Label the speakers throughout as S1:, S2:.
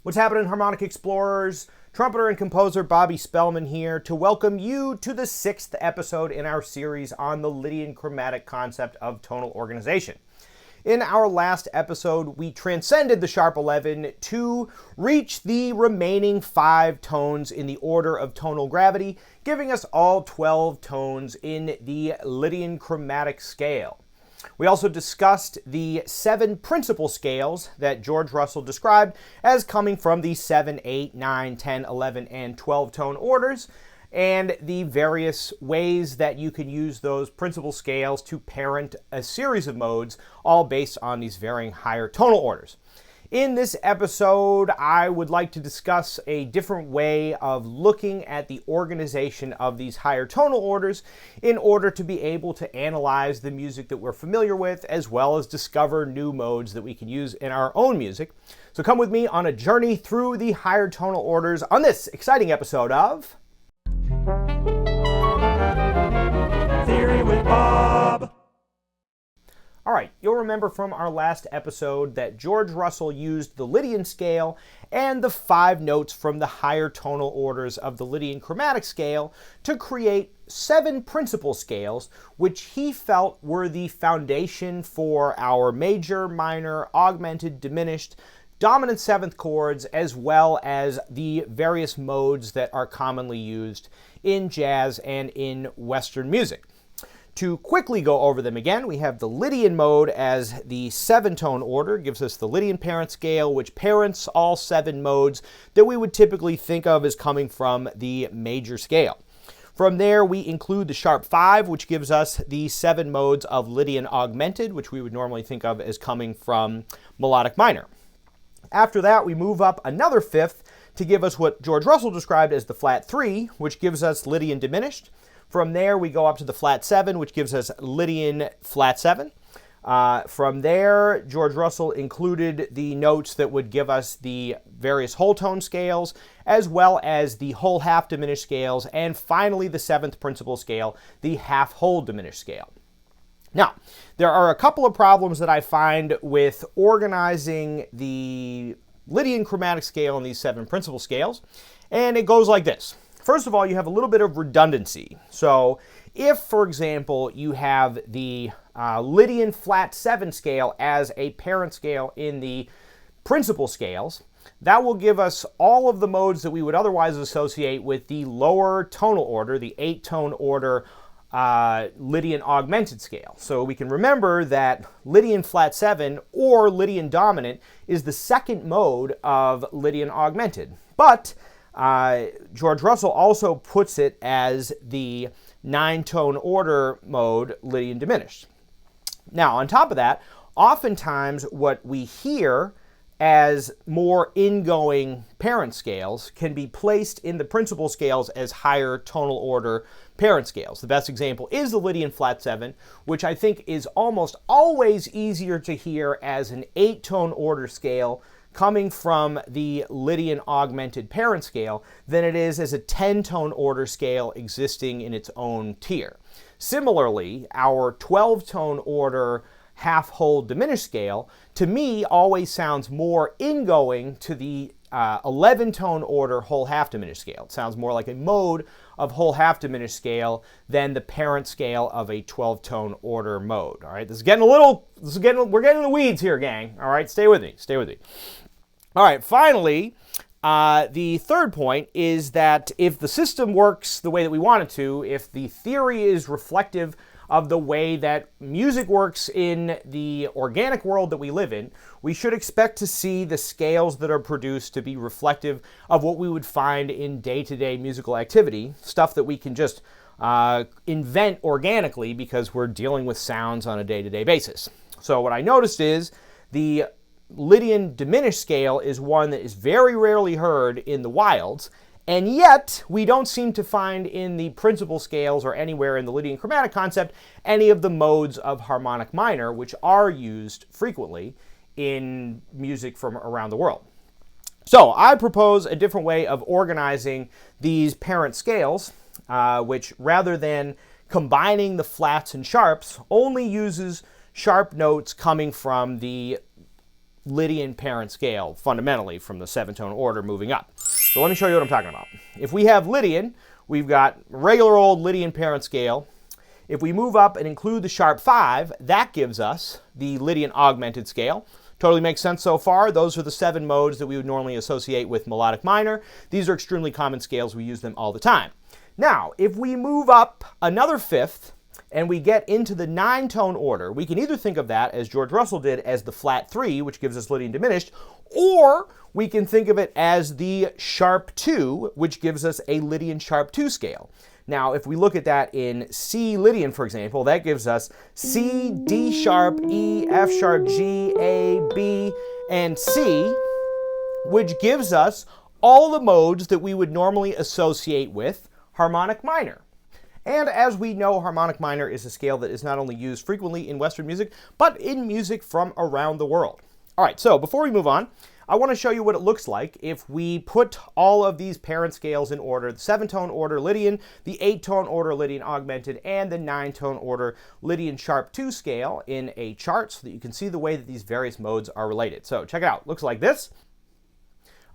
S1: What's happening, harmonic explorers? Trumpeter and composer Bobby Spellman here to welcome you to the 6th episode in our series on the Lydian Chromatic concept of tonal organization. In our last episode, we transcended the sharp 11 to reach the remaining 5 tones in the order of tonal gravity, giving us all 12 tones in the Lydian Chromatic scale. We also discussed the 7 principal scales that George Russell described as coming from the 7, 8, 9, 10, 11, and 12 tone orders, and the various ways that you can use those principal scales to parent a series of modes, all based on these varying higher tonal orders. In this episode, I would like to discuss a different way of looking at the organization of these higher tonal orders in order to be able to analyze the music that we're familiar with, as well as discover new modes that we can use in our own music. So come with me on a journey through the higher tonal orders on this exciting episode of Theory with Bob. All right, you'll remember from our last episode that George Russell used the Lydian scale and the 5 notes from the higher tonal orders of the Lydian Chromatic scale to create 7 principal scales, which he felt were the foundation for our major, minor, augmented, diminished, dominant 7th chords, as well as the various modes that are commonly used in jazz and in Western music. To quickly go over them again, we have the Lydian mode as the 7-tone order, gives us the Lydian parent scale, which parents all 7 modes that we would typically think of as coming from the major scale. From there, we include the sharp 5, which gives us the 7 modes of Lydian augmented, which we would normally think of as coming from melodic minor. After that, we move up another 5th to give us what George Russell described as the flat 3, which gives us Lydian diminished. From there, we go up to the flat 7, which gives us Lydian flat 7. From there, George Russell included the notes that would give us the various whole tone scales, as well as the whole half diminished scales, and finally the 7th principal scale, the half whole diminished scale. Now, there are a couple of problems that I find with organizing the Lydian chromatic scale in these 7 principal scales, and it goes like this. First of all, you have a little bit of redundancy. So if, for example, you have the Lydian flat 7 scale as a parent scale in the principal scales, that will give us all of the modes that we would otherwise associate with the lower tonal order, the 8-tone order Lydian augmented scale. So we can remember that Lydian flat 7 or Lydian dominant is the 2nd mode of Lydian augmented. But George Russell also puts it as the 9-tone order mode, Lydian diminished. Now, on top of that, oftentimes what we hear as more ingoing parent scales can be placed in the principal scales as higher tonal order parent scales. The best example is the Lydian flat 7, which I think is almost always easier to hear as an 8-tone order scale coming from the Lydian augmented parent scale than it is as a 10-tone order scale existing in its own tier. Similarly, our 12-tone order half-whole diminished scale, to me, always sounds more ingoing to the 11-tone order whole half diminished scale. It sounds more like a mode of whole half diminished scale than the parent scale of a 12-tone order mode. All right, we're getting in the weeds here, gang. All right, stay with me. All right, finally, the third point is that if the system works the way that we want it to, if the theory is reflective of the way that music works in the organic world that we live in, we should expect to see the scales that are produced to be reflective of what we would find in day-to-day musical activity, stuff that we can just invent organically because we're dealing with sounds on a day-to-day basis. So what I noticed is the Lydian diminished scale is one that is very rarely heard in the wilds, and yet we don't seem to find in the principal scales or anywhere in the Lydian chromatic concept any of the modes of harmonic minor, which are used frequently in music from around the world. So I propose a different way of organizing these parent scales, which rather than combining the flats and sharps, only uses sharp notes coming from the Lydian parent scale, fundamentally, from the 7-tone order moving up. So let me show you what I'm talking about. If we have Lydian, we've got regular old Lydian parent scale. If we move up and include the sharp 5, that gives us the Lydian augmented scale. Totally makes sense so far. Those are the 7 modes that we would normally associate with melodic minor. These are extremely common scales. We use them all the time. Now, if we move up another 5th and we get into the 9-tone order, we can either think of that, as George Russell did, as the flat 3, which gives us Lydian diminished, or we can think of it as the sharp 2, which gives us a Lydian sharp 2 scale. Now, if we look at that in C Lydian, for example, that gives us C, D sharp, E, F sharp, G, A, B, and C, which gives us all the modes that we would normally associate with harmonic minor. And as we know, harmonic minor is a scale that is not only used frequently in Western music, but in music from around the world. All right, so before we move on, I want to show you what it looks like if we put all of these parent scales in order: the 7-tone order Lydian, the 8-tone order Lydian augmented, and the 9-tone order Lydian sharp 2 scale in a chart, so that you can see the way that these various modes are related. So check it out. Looks like this.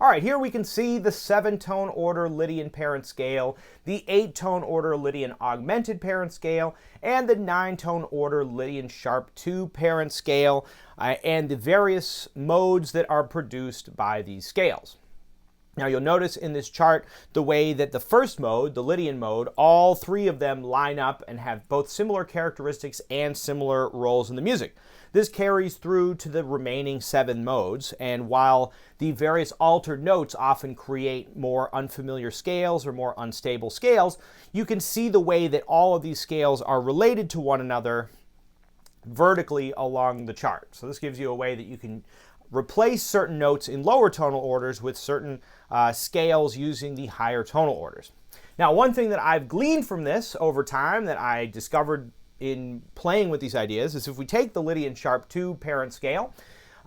S1: All right, here we can see the 7-tone order Lydian parent scale, the 8-tone order Lydian augmented parent scale, and the 9-tone order Lydian sharp 2 parent scale, and the various modes that are produced by these scales. Now you'll notice in this chart the way that the first mode, the Lydian mode, all 3 of them line up and have both similar characteristics and similar roles in the music. This carries through to the remaining 7 modes, and while the various altered notes often create more unfamiliar scales or more unstable scales, you can see the way that all of these scales are related to one another vertically along the chart. So this gives you a way that you can replace certain notes in lower tonal orders with certain scales using the higher tonal orders. Now, one thing that I've gleaned from this over time that I discovered in playing with these ideas is if we take the Lydian sharp 2 parent scale,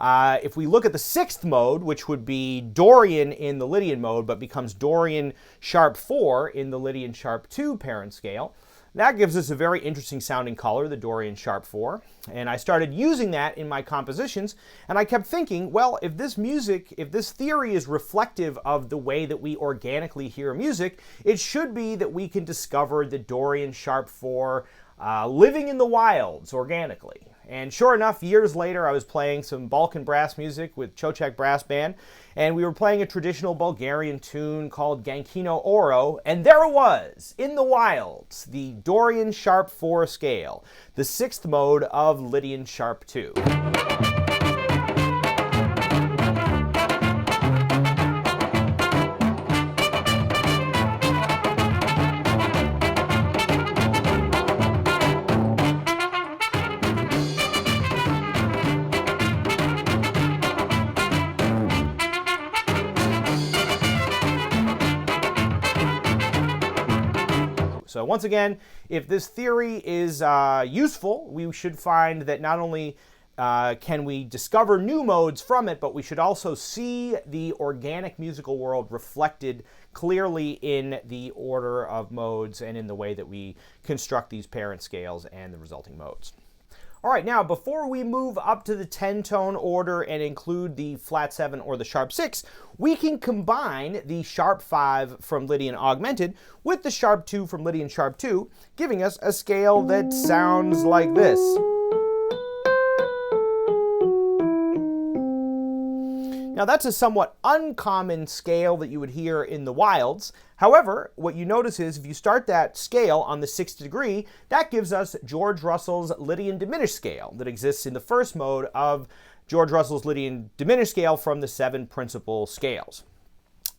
S1: if we look at the 6th mode, which would be Dorian in the Lydian mode, but becomes Dorian sharp 4 in the Lydian sharp 2 parent scale, that gives us a very interesting sounding color, the Dorian sharp 4. And I started using that in my compositions, and I kept thinking, well, if this theory is reflective of the way that we organically hear music, it should be that we can discover the Dorian sharp 4 living in the wilds organically. And sure enough, years later, I was playing some Balkan brass music with Čoček Brass Band, and we were playing a traditional Bulgarian tune called Gankino Oro, and there it was, in the wilds, the Dorian sharp 4 scale, the 6th mode of Lydian sharp 2. So once again, if this theory is useful, we should find that not only can we discover new modes from it, but we should also see the organic musical world reflected clearly in the order of modes and in the way that we construct these parent scales and the resulting modes. All right, now before we move up to the 10-tone order and include the flat 7 or the sharp 6, we can combine the sharp 5 from Lydian augmented with the sharp 2 from Lydian sharp 2, giving us a scale that sounds like this. Now that's a somewhat uncommon scale that you would hear in the wilds. However, what you notice is if you start that scale on the 6th degree, that gives us George Russell's Lydian diminished scale that exists in the first mode of George Russell's Lydian diminished scale from the 7 principal scales.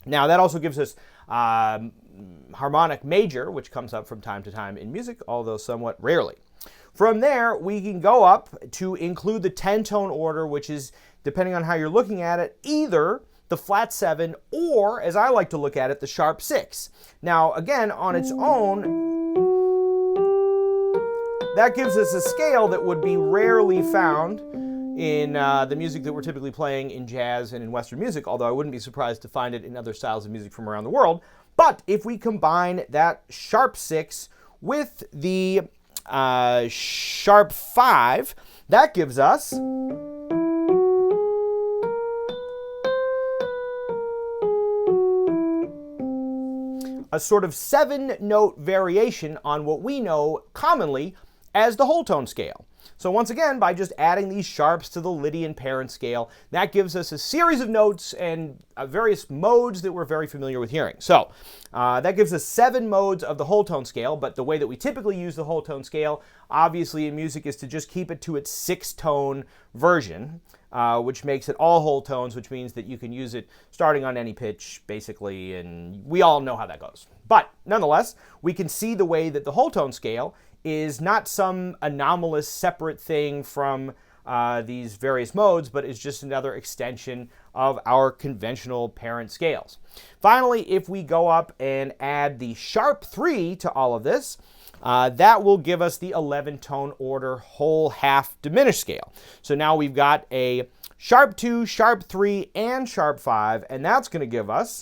S1: Now that also gives us harmonic major, which comes up from time to time in music, although somewhat rarely. From there, we can go up to include the 10-tone order, which is, depending on how you're looking at it, either the flat 7 or, as I like to look at it, the sharp 6. Now, again, on its own, that gives us a scale that would be rarely found in the music that we're typically playing in jazz and in Western music, although I wouldn't be surprised to find it in other styles of music from around the world. But if we combine that sharp 6 with the sharp 5, that gives us a sort of 7-note variation on what we know commonly as the whole tone scale. So once again, by just adding these sharps to the Lydian parent scale, that gives us a series of notes and various modes that we're very familiar with hearing. So that gives us 7 modes of the whole tone scale, but the way that we typically use the whole tone scale, obviously in music, is to just keep it to its 6-tone version, which makes it all whole tones, which means that you can use it starting on any pitch, basically, and we all know how that goes. But nonetheless, we can see the way that the whole tone scale is not some anomalous separate thing from these various modes, but is just another extension of our conventional parent scales. Finally, if we go up and add the sharp 3 to all of this, that will give us the 11-tone order whole half diminished scale. So now we've got a sharp 2, sharp 3, and sharp 5, and that's going to give us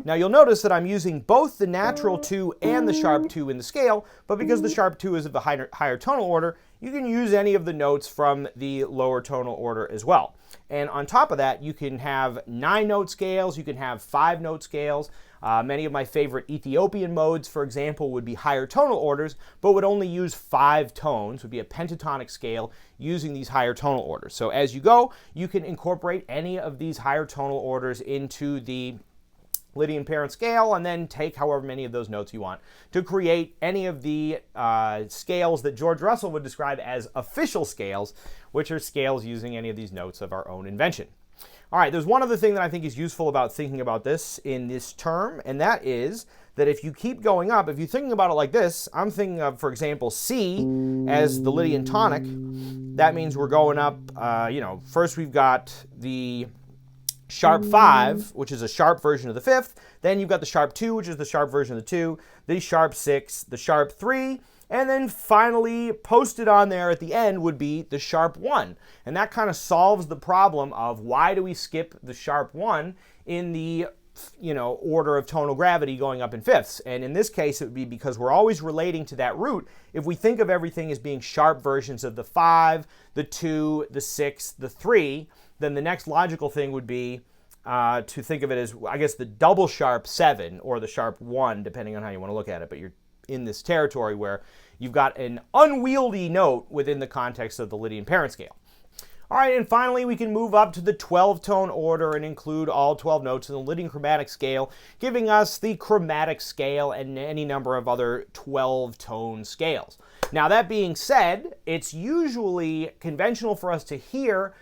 S1: Now you'll notice that I'm using both the natural 2 and the sharp 2 in the scale, but because the sharp 2 is of the higher tonal order, you can use any of the notes from the lower tonal order as well. And on top of that, you can have 9-note scales, you can have 5-note scales. Many of my favorite Ethiopian modes, for example, would be higher tonal orders, but would only use 5 tones, would be a pentatonic scale using these higher tonal orders. So as you go, you can incorporate any of these higher tonal orders into the Lydian parent scale, and then take however many of those notes you want to create any of the scales that George Russell would describe as official scales, which are scales using any of these notes of our own invention. All right, there's one other thing that I think is useful about thinking about this in this term, and that is that if you keep going up, if you're thinking about it like this, I'm thinking of, for example, C as the Lydian tonic. That means we're going up, first we've got the sharp 5, which is a sharp version of the 5th. Then you've got the sharp 2, which is the sharp version of the 2, the sharp 6, the sharp 3, and then finally posted on there at the end would be the sharp 1. And that kind of solves the problem of why do we skip the sharp 1 in the order of tonal gravity going up in fifths. And in this case, it would be because we're always relating to that root. If we think of everything as being sharp versions of the 5, the 2, the 6, the 3, then the next logical thing would be to think of it as, I guess, the double sharp 7 or the sharp 1, depending on how you want to look at it. But you're in this territory where you've got an unwieldy note within the context of the Lydian parent scale. All right, and finally we can move up to the 12-tone order and include all 12 notes in the Lydian chromatic scale, giving us the chromatic scale and any number of other 12-tone scales. Now, that being said, it's usually conventional for us to hear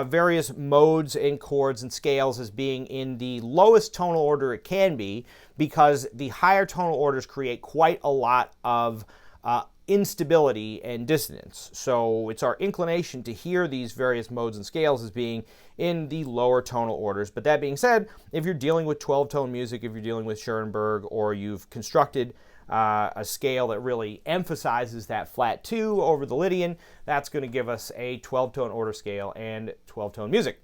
S1: various modes and chords and scales as being in the lowest tonal order it can be, because the higher tonal orders create quite a lot of instability and dissonance. So it's our inclination to hear these various modes and scales as being in the lower tonal orders. But that being said, if you're dealing with 12-tone music, if you're dealing with Schoenberg, or you've constructed a scale that really emphasizes that flat 2 over the Lydian, that's going to give us a 12-tone order scale and 12-tone music.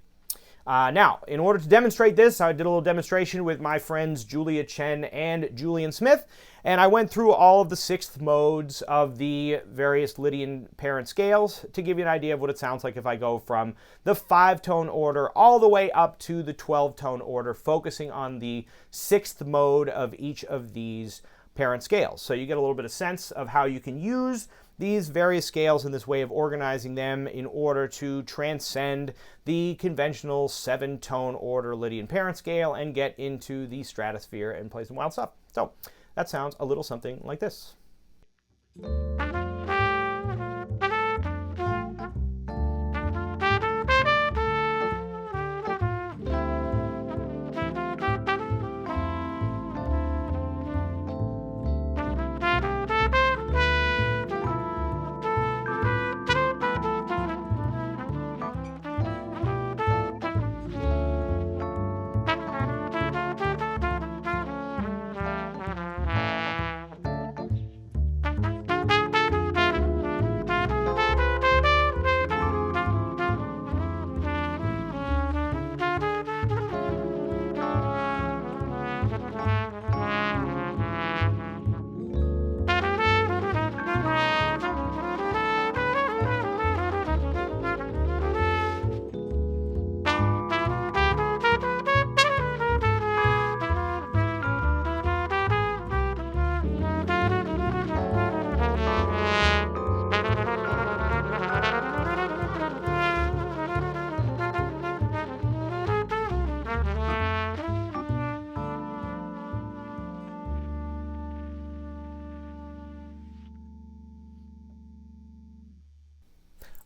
S1: Now, in order to demonstrate this, I did a little demonstration with my friends Julia Chen and Julian Smith, and I went through all of the 6th modes of the various Lydian parent scales to give you an idea of what it sounds like if I go from the 5-tone order all the way up to the 12-tone order, focusing on the 6th mode of each of these parent scales. So you get a little bit of sense of how you can use these various scales in this way of organizing them in order to transcend the conventional 7-tone order Lydian parent scale and get into the stratosphere and play some wild stuff. So that sounds a little something like this.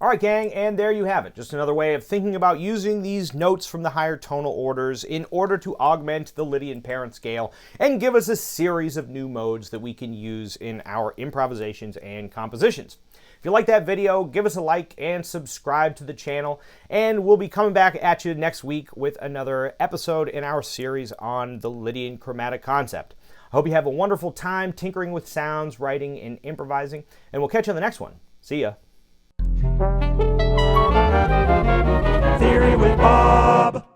S1: All right, gang, and there you have it. Just another way of thinking about using these notes from the higher tonal orders in order to augment the Lydian parent scale and give us a series of new modes that we can use in our improvisations and compositions. If you like that video, give us a like and subscribe to the channel, and we'll be coming back at you next week with another episode in our series on the Lydian chromatic concept. I hope you have a wonderful time tinkering with sounds, writing, and improvising, and we'll catch you on the next one. See ya.
S2: Theory with Bob.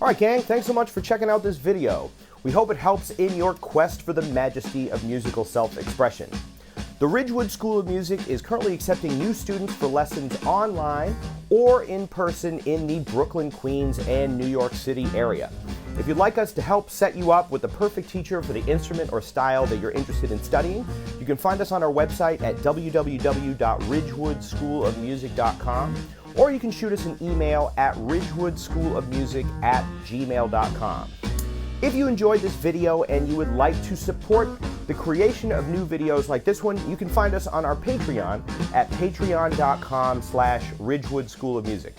S1: All right, gang, thanks so much for checking out this video. We hope it helps in your quest for the majesty of musical self-expression. The Ridgewood School of Music is currently accepting new students for lessons online or in person in the Brooklyn, Queens, and New York City area. If you'd like us to help set you up with the perfect teacher for the instrument or style that you're interested in studying, you can find us on our website at www.ridgewoodschoolofmusic.com, or you can shoot us an email at ridgewoodschoolofmusic@gmail.com. If you enjoyed this video and you would like to support the creation of new videos like this one, you can find us on our Patreon at patreon.com/Ridgewood School of Music.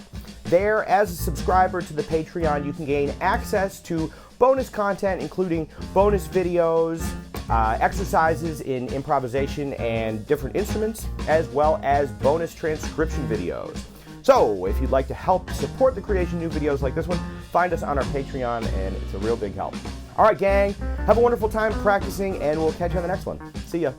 S1: There, as a subscriber to the Patreon, you can gain access to bonus content, including bonus videos, exercises in improvisation and different instruments, as well as bonus transcription videos. So, if you'd like to help support the creation of new videos like this one, find us on our Patreon, and it's a real big help. All right, gang, have a wonderful time practicing, and we'll catch you on the next one. See ya.